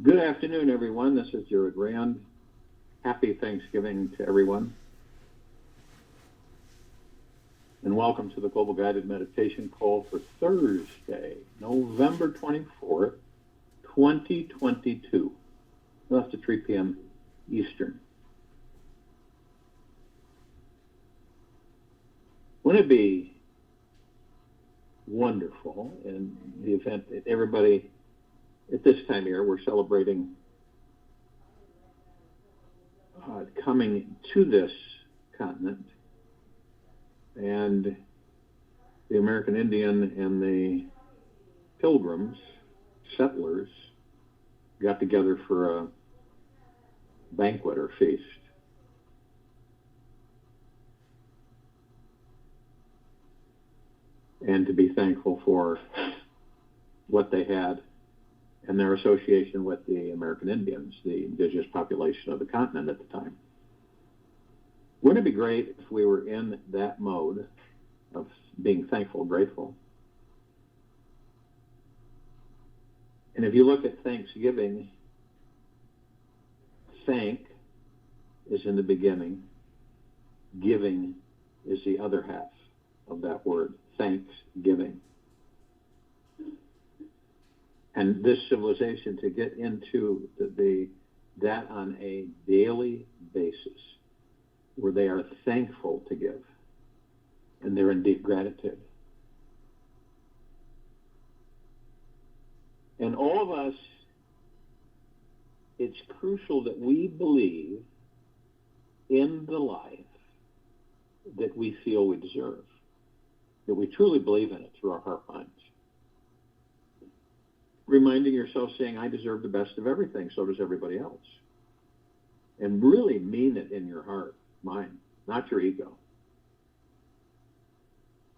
Good afternoon, everyone. This is Jared Rand. Happy Thanksgiving to everyone. And welcome to the Global Guided Meditation Call for Thursday, November 24th, 2022. That's at 3 p.m. Eastern. Wouldn't it be wonderful in the event that everybody, at this time of year, we're celebrating coming to this continent, and the American Indian and the Pilgrims, settlers, got together for a banquet or feast. And to be thankful for what they had and their association with the American Indians, the indigenous population of the continent at the time. Wouldn't it be great if we were in that mode of being thankful, grateful? And if you look at Thanksgiving, thank is in the beginning, giving is the other half of that word, thanksgiving. And this civilization, to get into that on a daily basis, where they are thankful to give, and they're in deep gratitude. And all of us, it's crucial that we believe in the life that we feel we deserve, that we truly believe in it through our heart minds. Reminding yourself, saying, I deserve the best of everything, so does everybody else. And really mean it in your heart, mind, not your ego.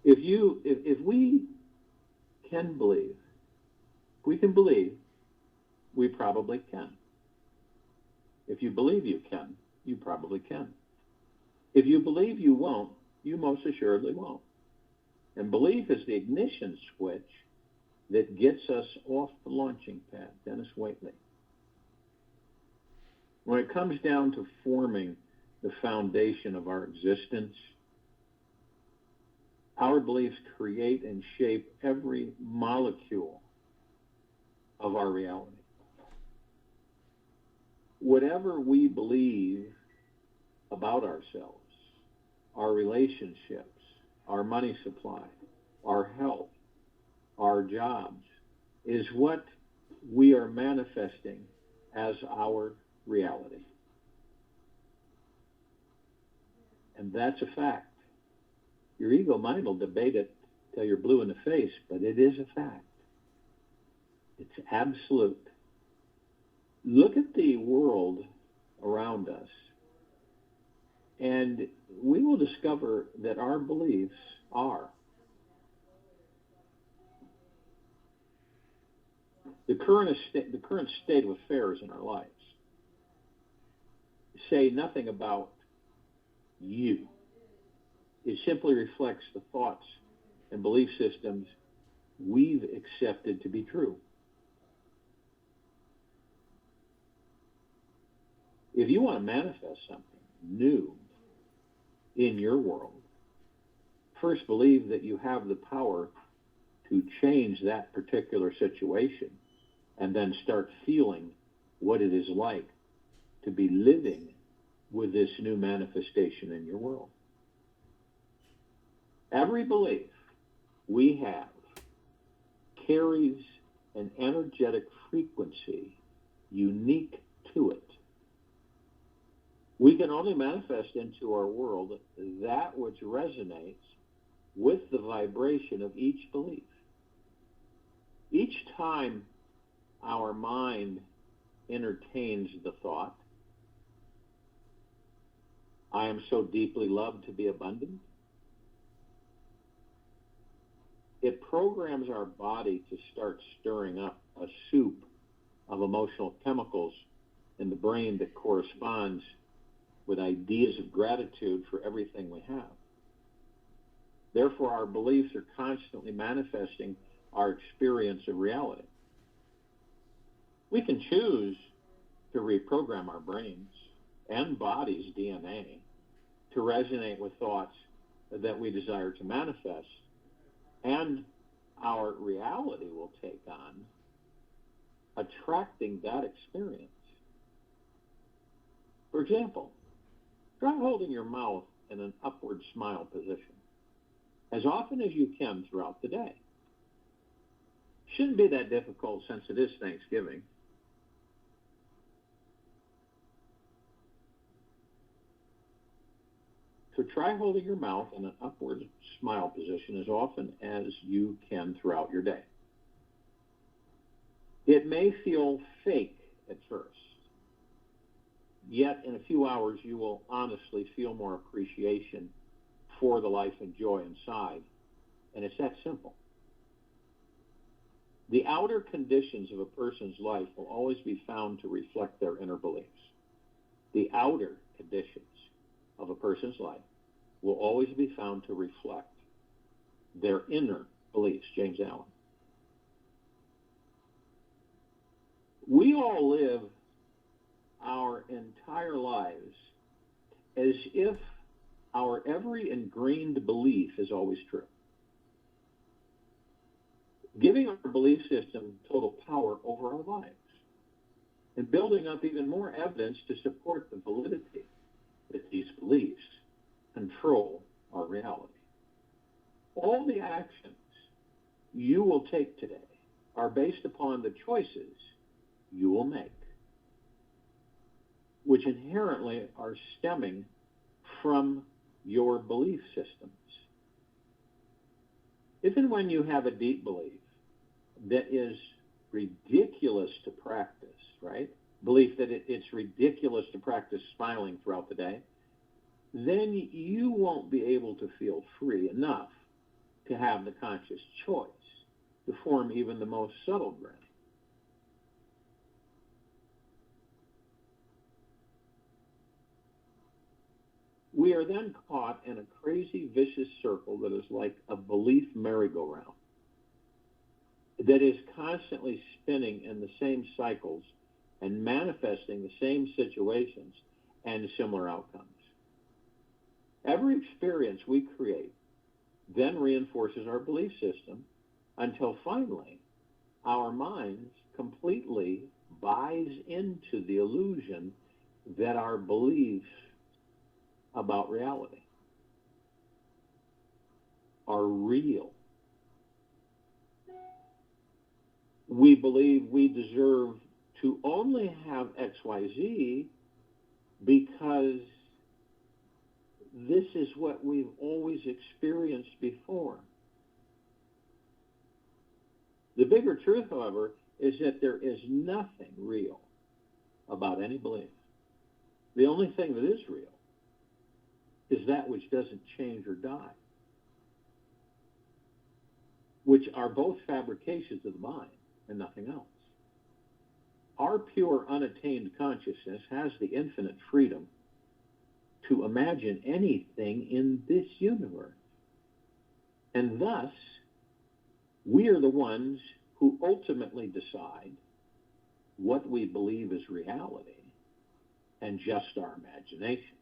If we can believe, we probably can. If you believe you can, you probably can. If you believe you won't, you most assuredly won't. And belief is the ignition switch that gets us off the launching pad. Dennis Waitley. When it comes down to forming the foundation of our existence, our beliefs create and shape every molecule of our reality. Whatever we believe about ourselves, our relationships, our money supply, our health, our jobs, is what we are manifesting as our reality. And that's a fact. Your ego mind will debate it till you're blue in the face, but it is a fact. It's absolute. Look at the world around us, and we will discover that our beliefs are. The current state of affairs in our lives say nothing about you. It simply reflects the thoughts and belief systems we've accepted to be true. If you want to manifest something new in your world, first believe that you have the power to change that particular situation, and then start feeling what it is like to be living with this new manifestation in your world. Every belief we have carries an energetic frequency unique to it. We can only manifest into our world that which resonates with the vibration of each belief. Each time our mind entertains the thought, I am so deeply loved to be abundant, it programs our body to start stirring up a soup of emotional chemicals in the brain that corresponds with ideas of gratitude for everything we have. Therefore, our beliefs are constantly manifesting our experience of reality. We can choose to reprogram our brains and body's DNA to resonate with thoughts that we desire to manifest, and our reality will take on attracting that experience. For example, try holding your mouth in an upward smile position as often as you can throughout the day. Shouldn't be that difficult since it is Thanksgiving. So try holding your mouth in an upward smile position as often as you can throughout your day. It may feel fake at first, yet in a few hours you will honestly feel more appreciation for the life and joy inside, and it's that simple. The outer conditions of a person's life will always be found to reflect their inner beliefs. The outer conditions of a person's life will always be found to reflect their inner beliefs. James Allen. We all live our entire lives as if our every ingrained belief is always true, giving our belief system total power over our lives and building up even more evidence to support the validity that these beliefs control our reality. All the actions you will take today are based upon the choices you will make, which inherently are stemming from your belief systems. If and when you have a deep belief that is ridiculous to practice, right? Belief that it's ridiculous to practice smiling throughout the day, then you won't be able to feel free enough to have the conscious choice to form even the most subtle grin. We are then caught in a crazy, vicious circle that is like a belief merry-go-round that is constantly spinning in the same cycles and manifesting the same situations and similar outcomes. Every experience we create then reinforces our belief system until finally our minds completely buys into the illusion that our beliefs about reality are real. We believe we deserve to only have XYZ because this is what we've always experienced before. The bigger truth, however, is that there is nothing real about any belief. The only thing that is real is that which doesn't change or die, which are both fabrications of the mind and nothing else. Our pure, unattained consciousness has the infinite freedom to imagine anything in this universe. And thus, we are the ones who ultimately decide what we believe is reality and just our imaginations.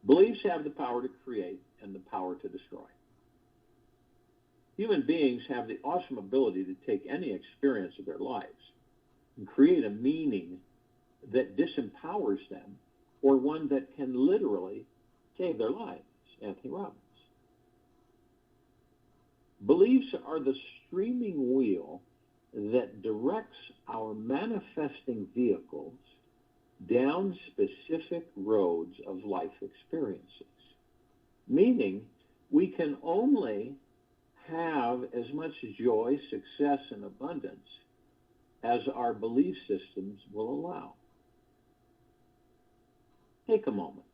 Beliefs have the power to create and the power to destroy. Human beings have the awesome ability to take any experience of their lives and create a meaning that disempowers them or one that can literally save their lives. Anthony Robbins. Beliefs are the streaming wheel that directs our manifesting vehicles down specific roads of life experiences, meaning we can only have as much joy, success, and abundance as our belief systems will allow. Take a moment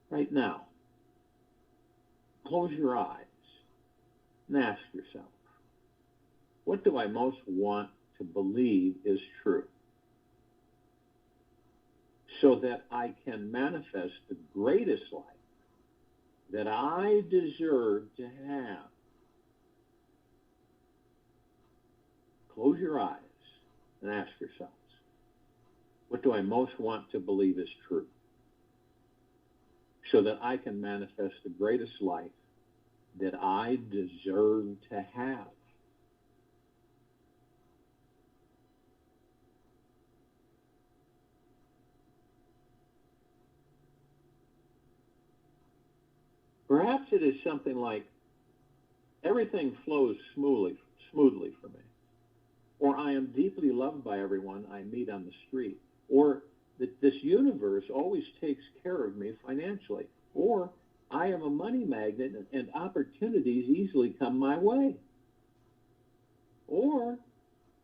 right now. Close your eyes and ask yourself, what do I most want to believe is true, so that I can manifest the greatest life that I deserve to have? Close your eyes and ask yourselves, what do I most want to believe is true, so that I can manifest the greatest life that I deserve to have? Perhaps it is something like, everything flows smoothly for me. Or I am deeply loved by everyone I meet on the street. Or that this universe always takes care of me financially. Or I am a money magnet and opportunities easily come my way. Or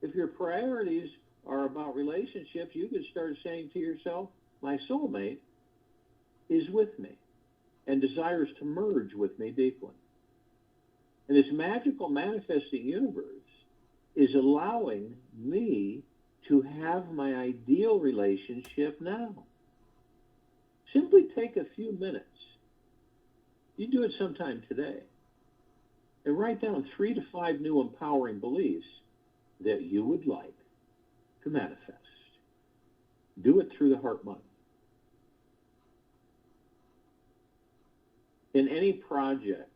if your priorities are about relationships, you could start saying to yourself, my soulmate is with me and desires to merge with me deeply. And this magical manifesting universe is allowing me to have my ideal relationship now. Simply take a few minutes. You do it sometime today. And write down 3 to 5 new empowering beliefs that you would like to manifest. Do it through the heart mind. In any project,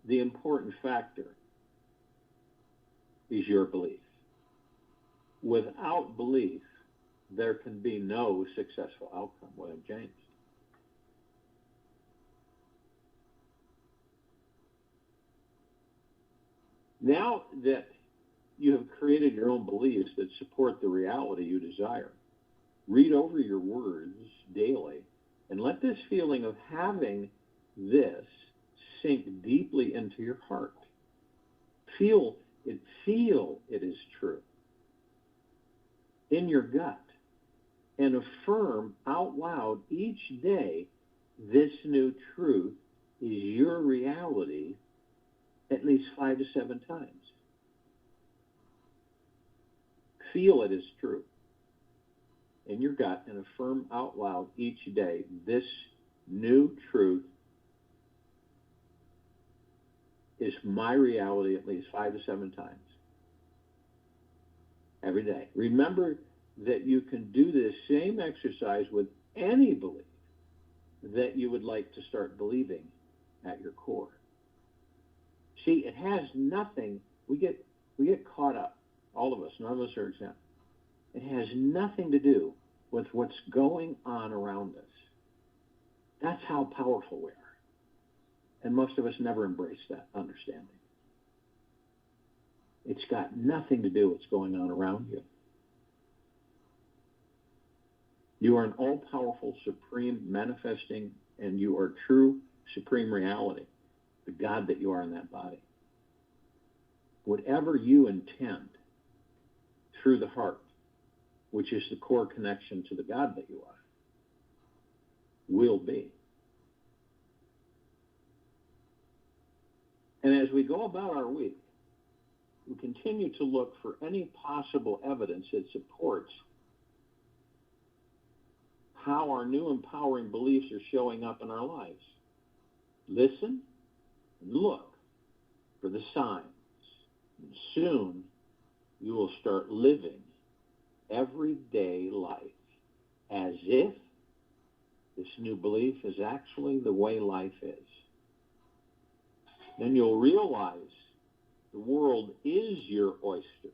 the important factor is your belief. Without belief, there can be no successful outcome. William James. Now that you have created your own beliefs that support the reality you desire, read over your words daily and let this feeling of having this sink deeply into your heart. Feel it is true in your gut, and affirm out loud each day this new truth is your reality at least 5 to 7 times. Feel it is true in your gut and affirm out loud each day this new truth is my reality at least 5 to 7 times every day. Remember that you can do this same exercise with any belief that you would like to start believing at your core. See, it has nothing, we get caught up, all of us, none of us are exempt. It has nothing to do with what's going on around us. That's how powerful we are. And most of us never embrace that understanding. It's got nothing to do with what's going on around you. You are an all-powerful, supreme manifesting, and you are true, supreme reality, the God that you are in that body. Whatever you intend through the heart, which is the core connection to the God that you are, will be. And as we go about our week, we continue to look for any possible evidence that supports how our new empowering beliefs are showing up in our lives. Listen and look for the signs. And soon you will start living everyday life as if this new belief is actually the way life is. Then you'll realize the world is your oyster.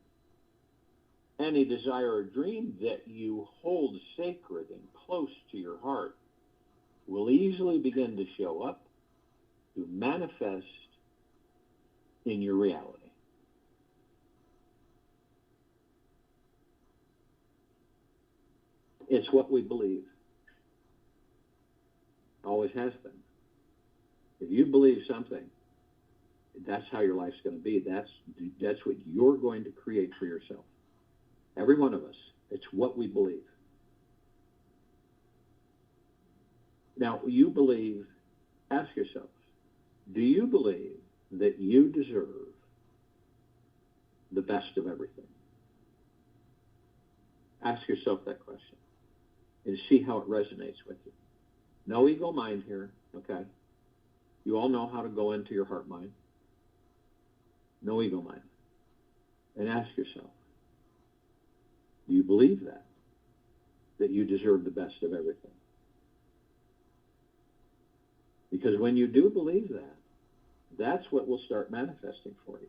Any desire or dream that you hold sacred and close to your heart will easily begin to show up, to manifest in your reality. It's what we believe. Always has been. If you believe something, that's how your life's going to be. That's what you're going to create for yourself. Every one of us. It's what we believe. Now, you believe, ask yourself, do you believe that you deserve the best of everything? Ask yourself that question and see how it resonates with you. No ego mind here, okay? You all know how to go into your heart mind. No ego mind. And ask yourself, do you believe that? That you deserve the best of everything? Because when you do believe that, that's what will start manifesting for you.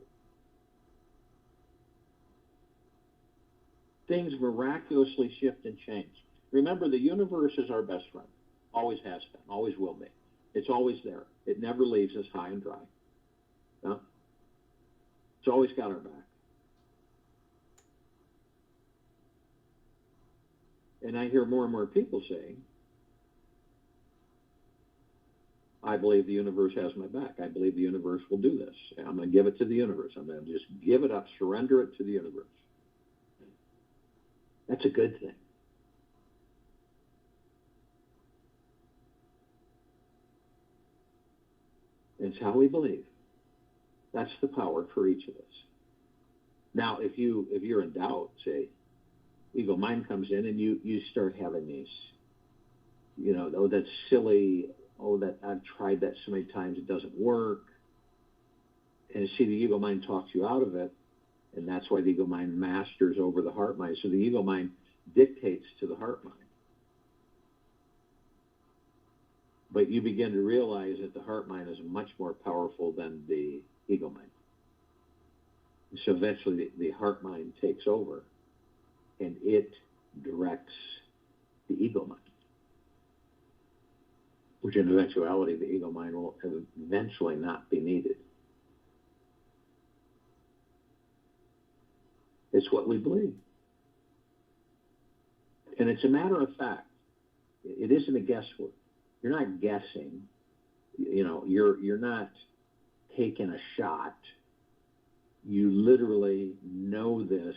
Things miraculously shift and change. Remember, the universe is our best friend. Always has been, always will be. It's always there. It never leaves us high and dry. No? It's always got our back. And I hear more and more people saying, I believe the universe has my back. I believe the universe will do this. I'm going to give it to the universe. I'm going to just give it up, surrender it to the universe. That's a good thing. It's how we believe. That's the power for each of us. Now, if you're in doubt, say, ego mind comes in and you start having these, oh, that's silly. Oh, that I've tried that so many times, it doesn't work. And see, the ego mind talks you out of it, and that's why the ego mind masters over the heart mind. So the ego mind dictates to the heart mind. But you begin to realize that the heart mind is much more powerful than the ego mind. So eventually the heart mind takes over, and it directs the ego mind. Which in eventuality, the ego mind will eventually not be needed. It's what we believe. And it's a matter of fact. It isn't a guesswork. You're not guessing. You're not taking a shot. You literally know this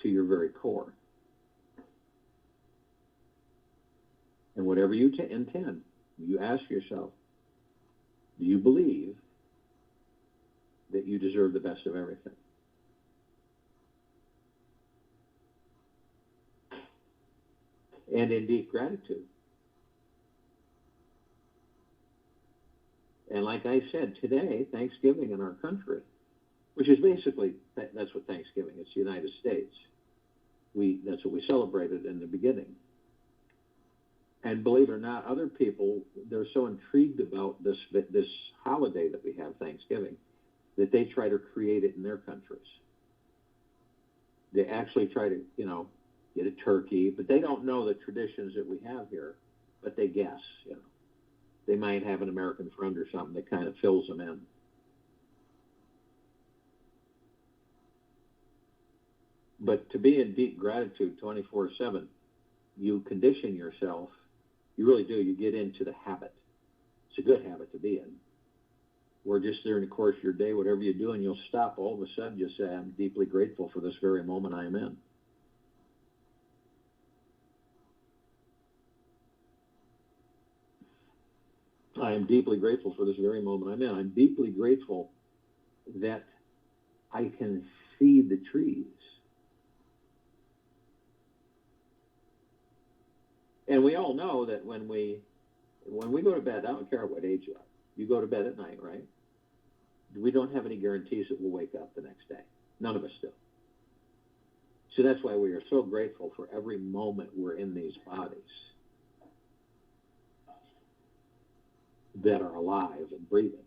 to your very core. And whatever you intend, you ask yourself, do you believe that you deserve the best of everything? And in deep gratitude. And like I said, today, Thanksgiving in our country, which is basically, that's what Thanksgiving is, the United States. That's what we celebrated in the beginning. And believe it or not, other people, they're so intrigued about this holiday that we have, Thanksgiving, that they try to create it in their countries. They actually try to, get a turkey, but they don't know the traditions that we have here, but they guess, They might have an American friend or something that kind of fills them in. But to be in deep gratitude 24/7, you condition yourself. You really do. You get into the habit. It's a good habit to be in. Where just during the course of your day, whatever you're doing, you'll stop. All of a sudden, you say, I'm deeply grateful for this very moment I am in. I am deeply grateful for this very moment I'm in. I'm deeply grateful that I can see the trees. And we all know that when we go to bed, I don't care what age you are, you go to bed at night, right? We don't have any guarantees that we'll wake up the next day. None of us do. So that's why we are so grateful for every moment we're in these bodies that are alive and breathing.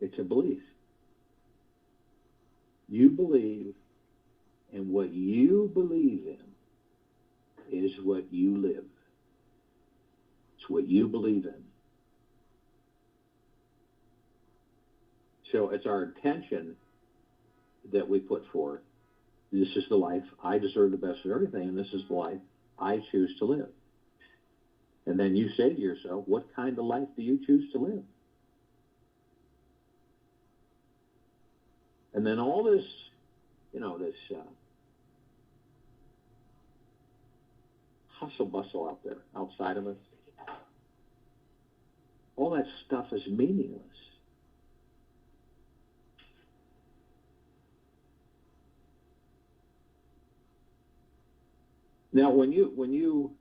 It's a belief. You believe, and what you believe in is what you live. It's what you believe in. So it's our intention that we put forth. This is the life I deserve the best of everything, and this is the life I choose to live. And then you say to yourself, what kind of life do you choose to live? And then all this, hustle bustle out there, outside of us, all that stuff is meaningless. Now, when you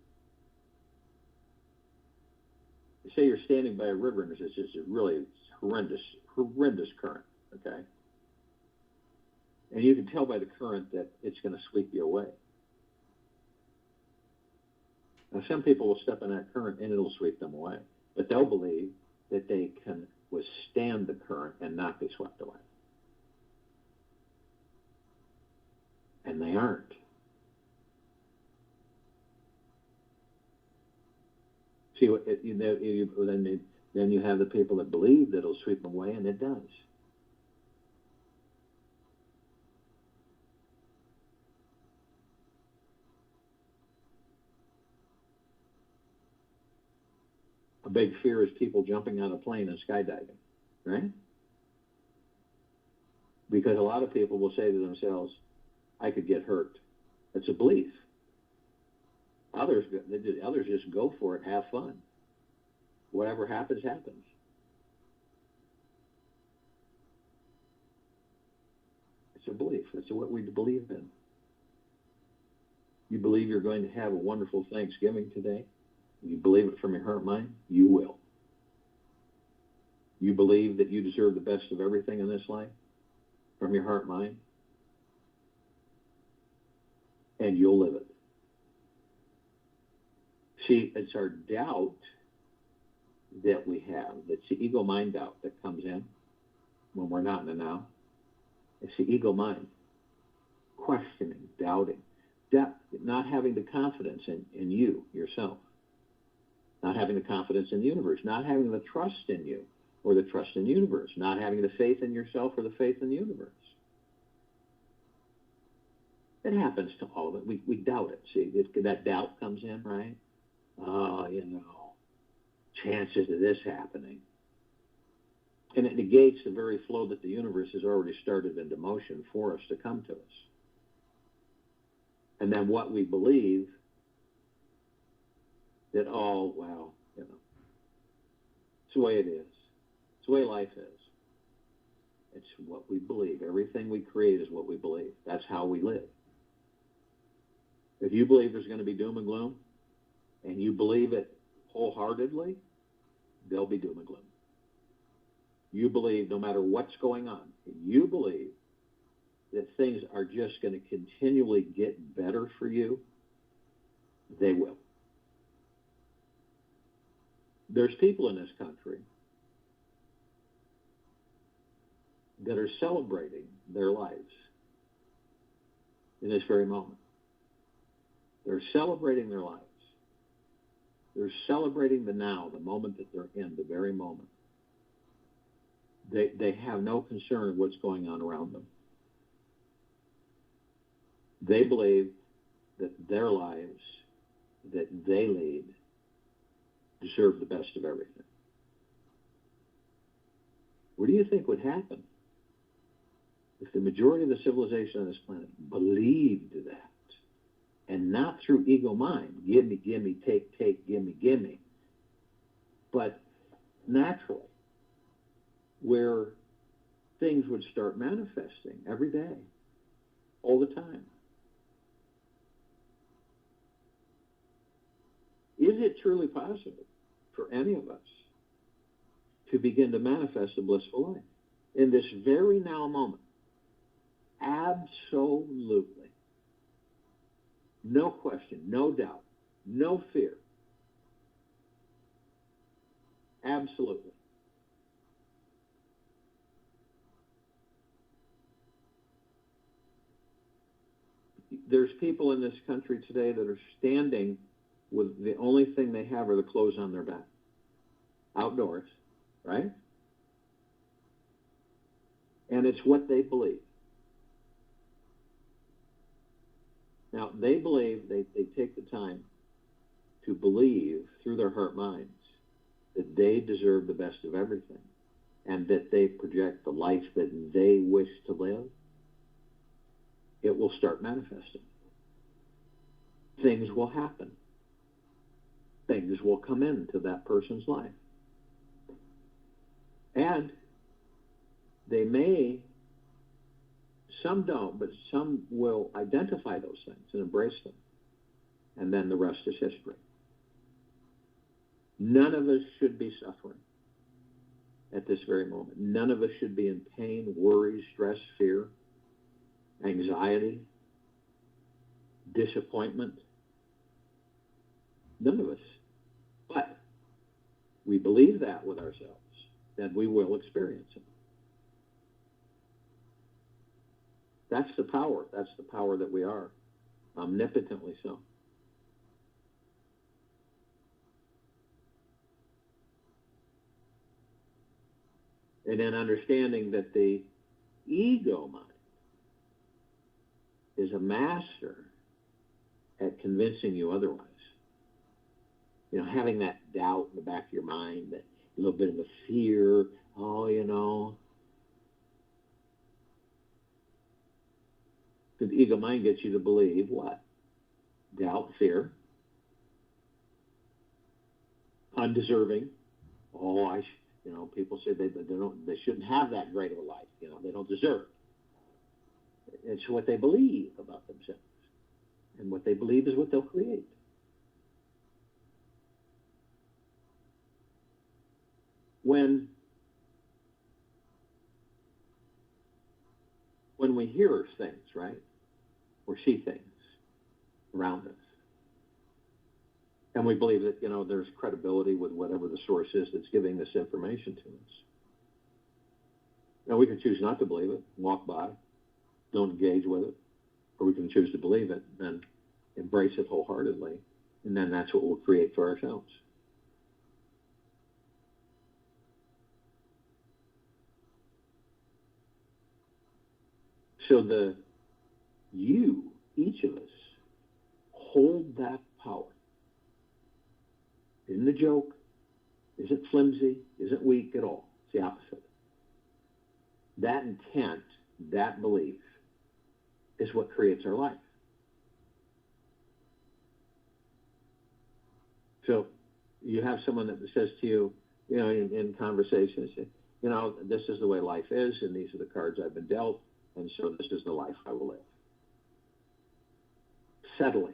say you're standing by a river and there's just a really horrendous current, okay? And you can tell by the current that it's going to sweep you away. Now, some people will step in that current and it'll sweep them away, but they'll believe that they can withstand the current and not be swept away. And they aren't. See, then you have the people that believe that it'll sweep them away, and it does. A big fear is people jumping out of a plane and skydiving, right? Because a lot of people will say to themselves, I could get hurt. It's a belief. Others just go for it, have fun. Whatever happens, happens. It's a belief. It's what we believe in. You believe you're going to have a wonderful Thanksgiving today? You believe it from your heart and mind? You will. You believe that you deserve the best of everything in this life from your heart and mind? And you'll live it. See, it's our doubt that we have. It's the ego mind doubt that comes in when we're not in the now. It's the ego mind. Questioning, doubting, not having the confidence in you, yourself. Not having the confidence in the universe, not having the trust in you or the trust in the universe, not having the faith in yourself or the faith in the universe. It happens to all of it. We doubt it. See, that doubt comes in, right? Oh, chances of this happening. And it negates the very flow that the universe has already started into motion for us to come to us. And then what we believe that, it's the way it is. It's the way life is. It's what we believe. Everything we create is what we believe. That's how we live. If you believe there's going to be doom and gloom, and you believe it wholeheartedly, there'll be doom and gloom. You believe no matter what's going on, you believe that things are just going to continually get better for you, they will. There's people in this country that are celebrating their lives in this very moment. They're celebrating their lives. They're celebrating the now, the moment that they're in, the very moment. They have no concern what's going on around them. They believe that their lives that they lead deserve the best of everything. What do you think would happen if the majority of the civilization on this planet believed that, and not through ego mind, give me, take, give me, but naturally, where things would start manifesting every day, all the time? Is it truly possible for any of us to begin to manifest a blissful life in this very now moment? Absolutely. No question, no doubt, no fear. Absolutely. There's people in this country today that are standing with the only thing they have are the clothes on their back. Outdoors, right? And it's what they believe. Now, they believe, they take the time to believe through their heart minds that they deserve the best of everything and that they project the life that they wish to live. It will start manifesting. Things will happen. Things will come into that person's life. And they may, some don't, but some will identify those things and embrace them. And then the rest is history. None of us should be suffering. at this very moment. None of us should be in pain, worry, stress, fear, anxiety, disappointment. None of us. But we believe that with ourselves, then we will experience it. That's the power. That's the power that we are, omnipotently so. And then understanding that the ego mind is a master at convincing you otherwise. You know, having that doubt in the back of your mind, that little bit of a fear, oh, you know. The ego mind gets you to believe what? Doubt, fear, undeserving. Oh, you know, people say they shouldn't have that great of a life. You know, they don't deserve it. It's what they believe about themselves, and what they believe is what they'll create. When we hear things, right, or see things around us, and we believe that, you know, there's credibility with whatever the source is that's giving this information to us. Now, we can choose not to believe it, walk by, don't engage with it, or we can choose to believe it and embrace it wholeheartedly, and then that's what we'll create for ourselves. So each of us, hold that power. Isn't a joke, isn't flimsy, isn't weak at all. It's the opposite. That intent, that belief, is what creates our life. So you have someone that says to you, you know, in conversations, you know, this is the way life is, and these are the cards I've been dealt, and so this is the life I will live. Settling,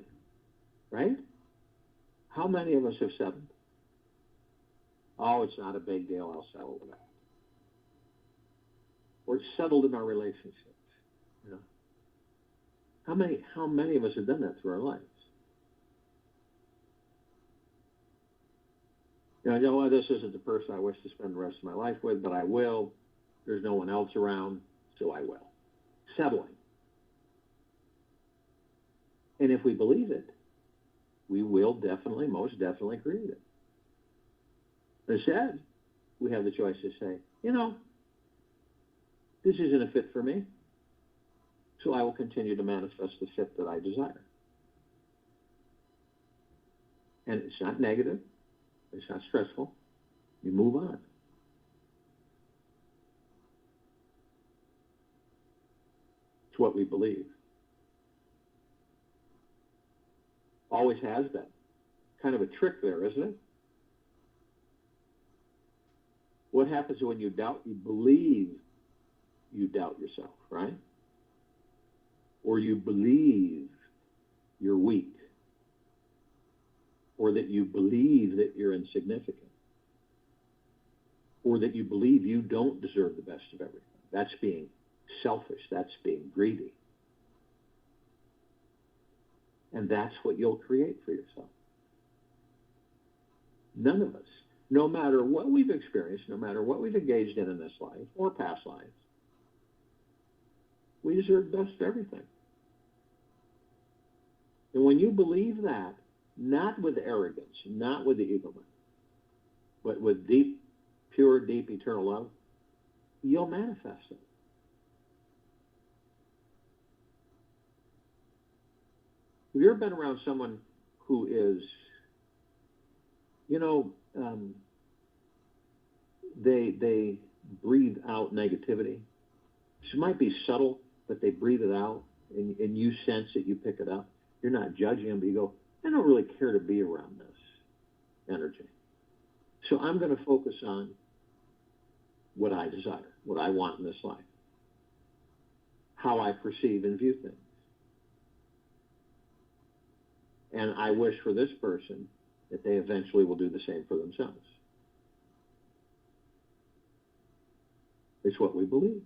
right? How many of us have settled? Oh, it's not a big deal, I'll settle with that. We're settled in our relationships. You know? How many of us have done that through our lives? You know what, this isn't the person I wish to spend the rest of my life with, but I will. There's no one else around, so I will. Settling. And if we believe it, we will definitely, most definitely create it. Instead, we have the choice to say, you know, this isn't a fit for me, so I will continue to manifest the fit that I desire. And it's not negative. It's not stressful. You move on. It's what we believe. Always has been. Kind of a trick there, isn't it? What happens when you doubt? You believe you doubt yourself, right? Or you believe you're weak. Or that you believe that you're insignificant. Or that you believe you don't deserve the best of everything. That's being selfish. That's being greedy. And that's what you'll create for yourself. None of us, no matter what we've experienced, no matter what we've engaged in this life or past lives, we deserve the best of everything. And when you believe that, not with arrogance, not with the ego mind, but with deep, pure, deep, eternal love, you'll manifest it. Have you ever been around someone who is, you know, they breathe out negativity? It might be subtle, but they breathe it out, and you sense it, you pick it up. You're not judging them, but you go, I don't really care to be around this energy. So I'm going to focus on what I desire, what I want in this life, how I perceive and view things. And I wish for this person that they eventually will do the same for themselves. It's what we believe.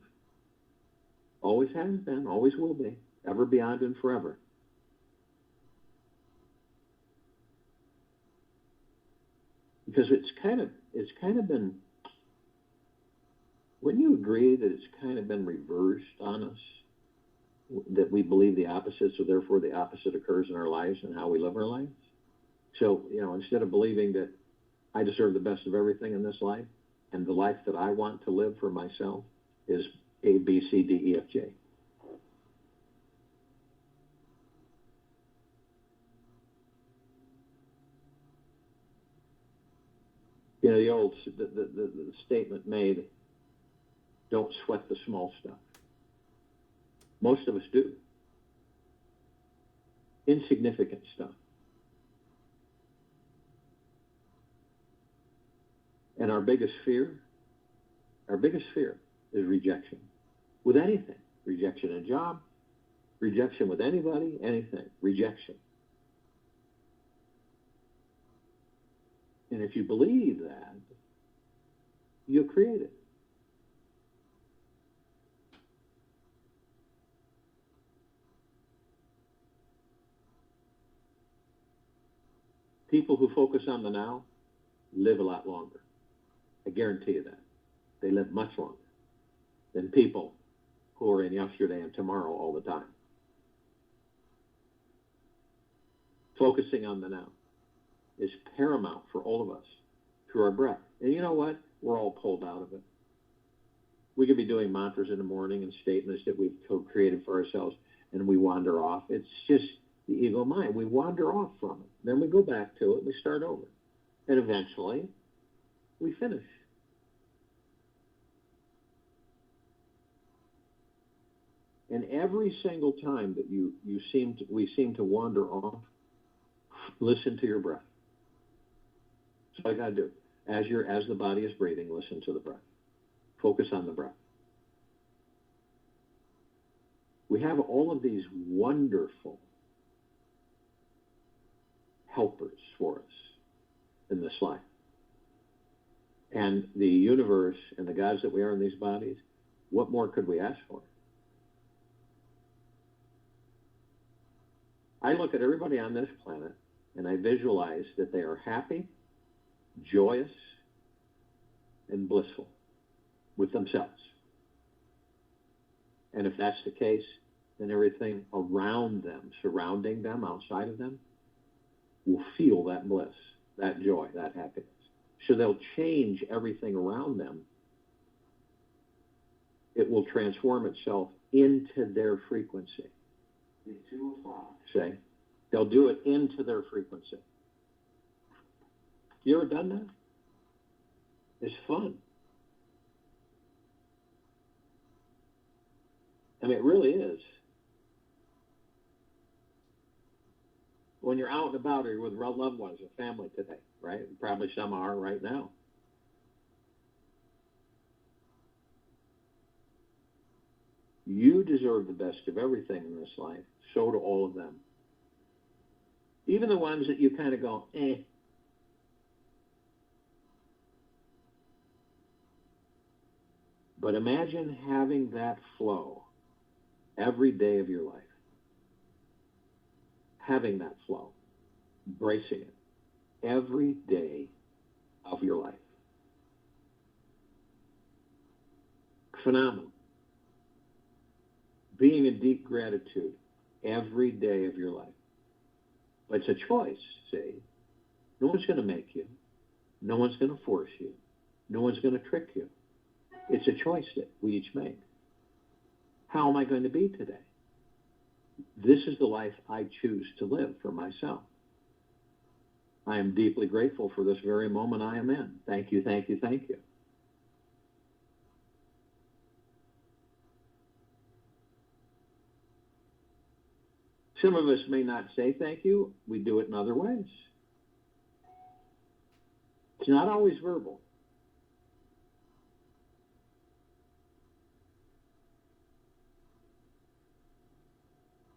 Always has been, always will be, ever, beyond, and forever. Because it's kind of been, wouldn't you agree that it's kind of been reversed on us? That we believe the opposite, so therefore the opposite occurs in our lives and how we live our lives? So, instead of believing that I deserve the best of everything in this life, and the life that I want to live for myself is A, B, C, D, E, F, J. The old the statement made, don't sweat the small stuff. Most of us do. Insignificant stuff. And our biggest fear is rejection. With anything. Rejection in a job, rejection with anybody, anything. Rejection. And if you believe that, you'll create it. People who focus on the now live a lot longer. I guarantee you that. They live much longer than people who are in yesterday and tomorrow all the time. Focusing on the now is paramount for all of us through our breath. And you know what? We're all pulled out of it. We could be doing mantras in the morning and statements that we've created for ourselves, and we wander off. It's just the ego mind. We wander off from it. Then we go back to it. We start over. And eventually, we finish. And every single time that we seem to wander off, listen to your breath. That's all you got to do. As the body is breathing, listen to the breath. Focus on the breath. We have all of these wonderful helpers for us in this life. And the universe and the gods that we are in these bodies, what more could we ask for? I look at everybody on this planet and I visualize that they are happy, joyous, and blissful with themselves. And if that's the case, then everything around them, surrounding them, outside of them, will feel that bliss, that joy, that happiness. So they'll change everything around them. It will transform itself into their frequency. Say, they'll do it into their frequency. You ever done that? It's fun. I mean, it really is. When you're out and about or you're with loved ones or family today, right? Probably some are right now. You deserve the best of everything in this life. So do all of them. Even the ones that you kind of go, eh. But imagine having that flow every day of your life. Having that flow, embracing it every day of your life. Phenomenal. Being in deep gratitude every day of your life. But it's a choice, see? No one's going to make you. No one's going to force you. No one's going to trick you. It's a choice that we each make. How am I going to be today? This is the life I choose to live for myself. I am deeply grateful for this very moment I am in. Thank you, thank you, thank you. Some of us may not say thank you. We do it in other ways. It's not always verbal.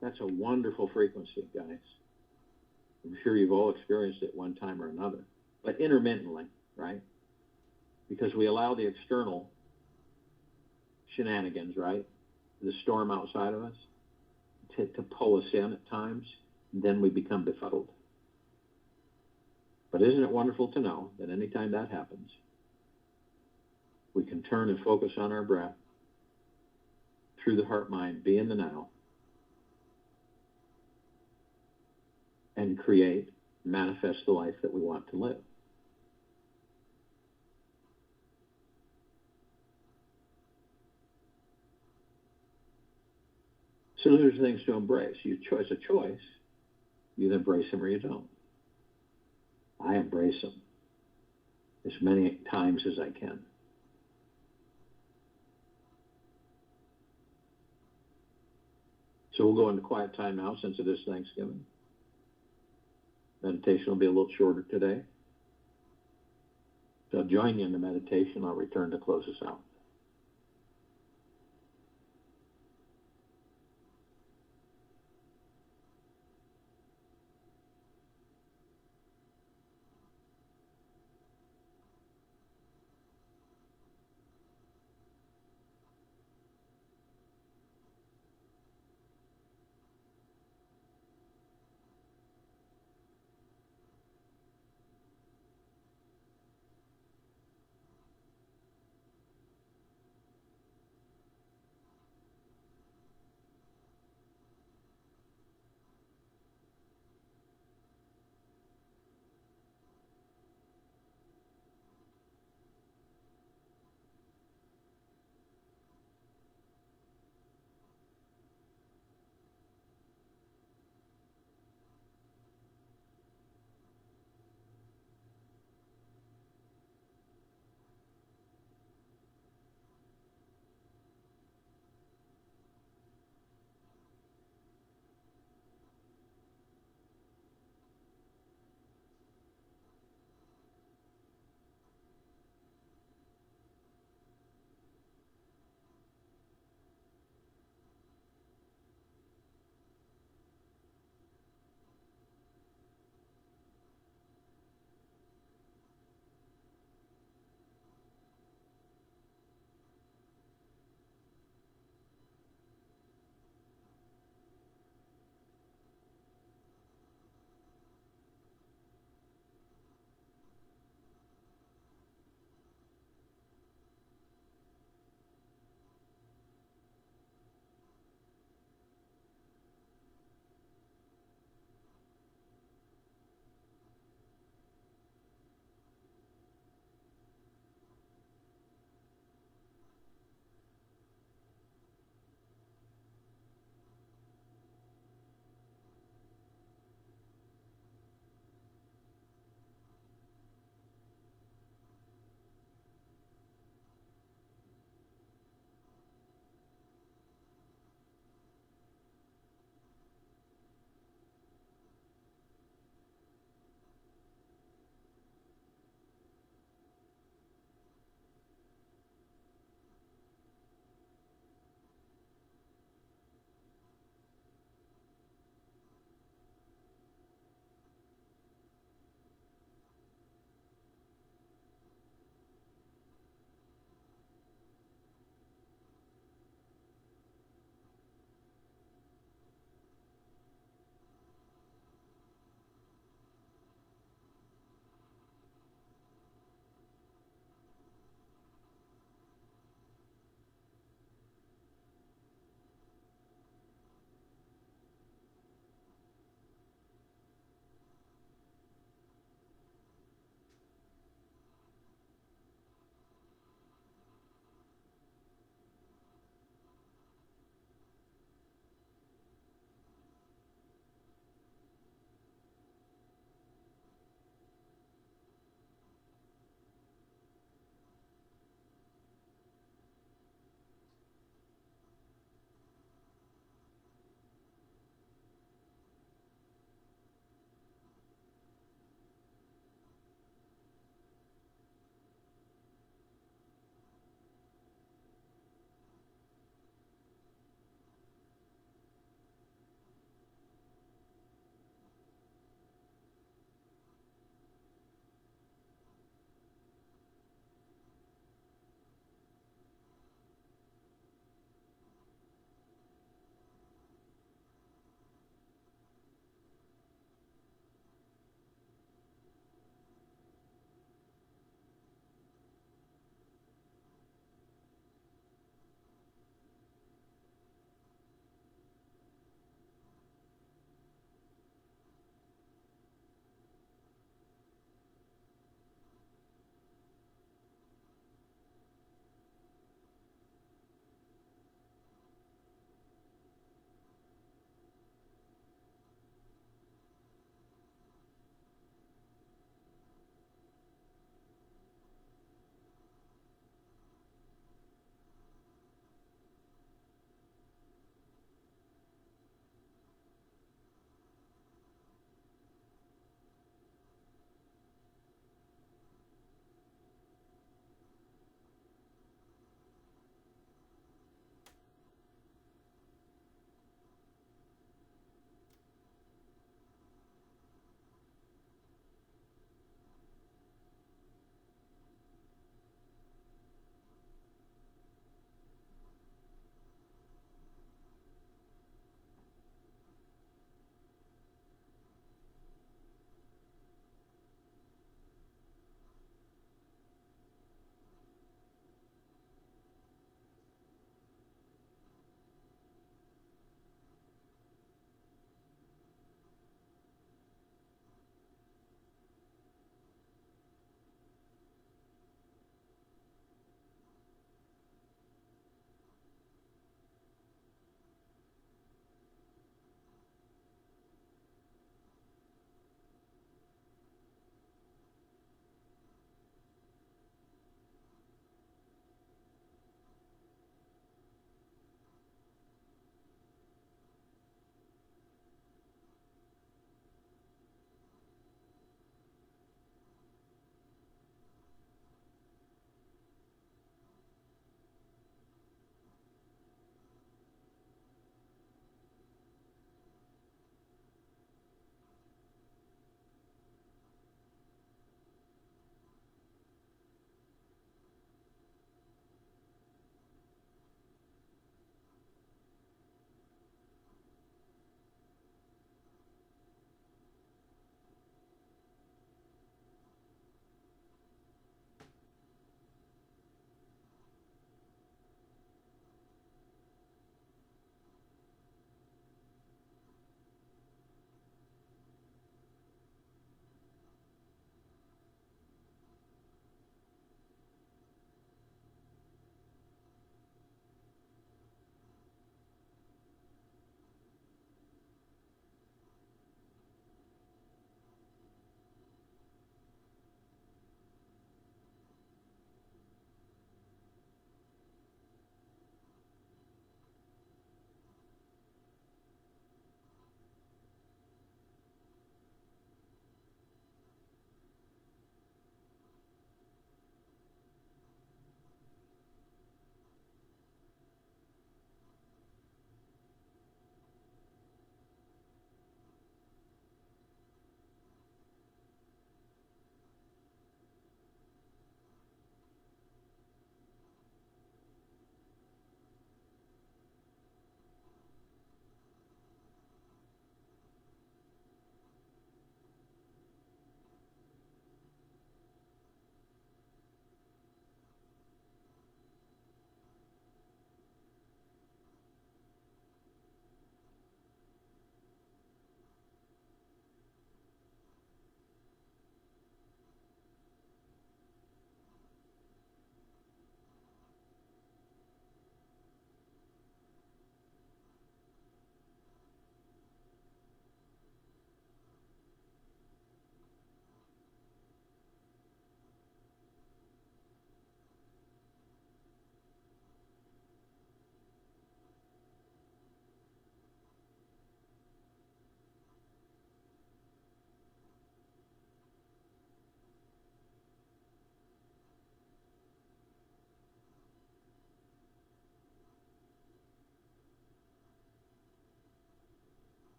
That's a wonderful frequency, guys. I'm sure you've all experienced it one time or another, but intermittently, right? Because we allow the external shenanigans, right? The storm outside of us to pull us in at times, then we become befuddled. But isn't it wonderful to know that anytime that happens, we can turn and focus on our breath through the heart mind, be in the now, and create, manifest the life that we want to live. So there's things to embrace. It's a choice. You embrace them or you don't. I embrace them as many times as I can. So we'll go into quiet time now since it is Thanksgiving. Meditation will be a little shorter today. So I'll join you in the meditation. I'll return to close us out.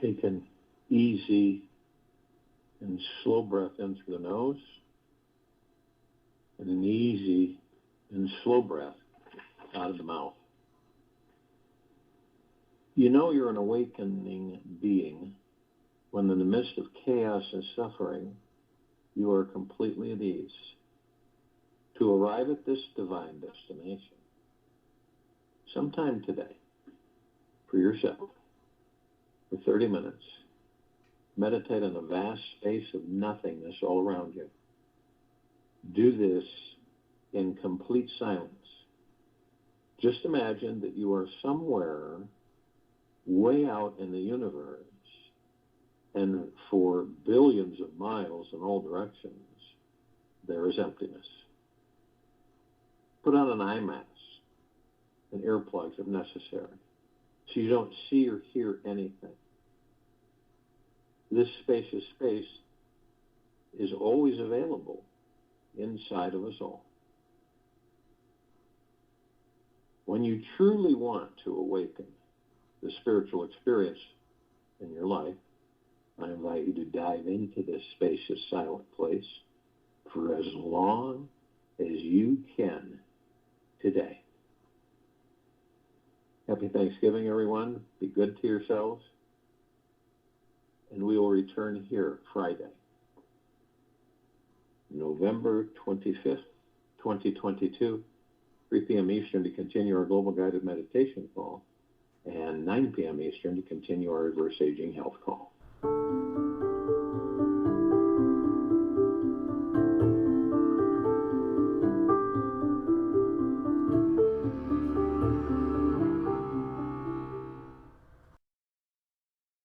Take an easy and slow breath in through the nose, and an easy and slow breath out of the mouth. You know you're an awakening being when in the midst of chaos and suffering, you are completely at ease. To arrive at this divine destination, sometime today, for yourself, for 30 minutes, meditate on the vast space of nothingness all around you. Do this in complete silence. Just imagine that you are somewhere way out in the universe, and for billions of miles in all directions, there is emptiness. Put on an eye mask and earplugs if necessary, so you don't see or hear anything. This spacious space is always available inside of us all. When you truly want to awaken the spiritual experience in your life, I invite you to dive into this spacious, silent place for as long as you can today. Happy Thanksgiving, everyone. Be good to yourselves. And we will return here Friday, November 25th, 2022, 3 p.m. Eastern to continue our Global Guided Meditation call, and 9 p.m. Eastern to continue our Reverse Aging Health call.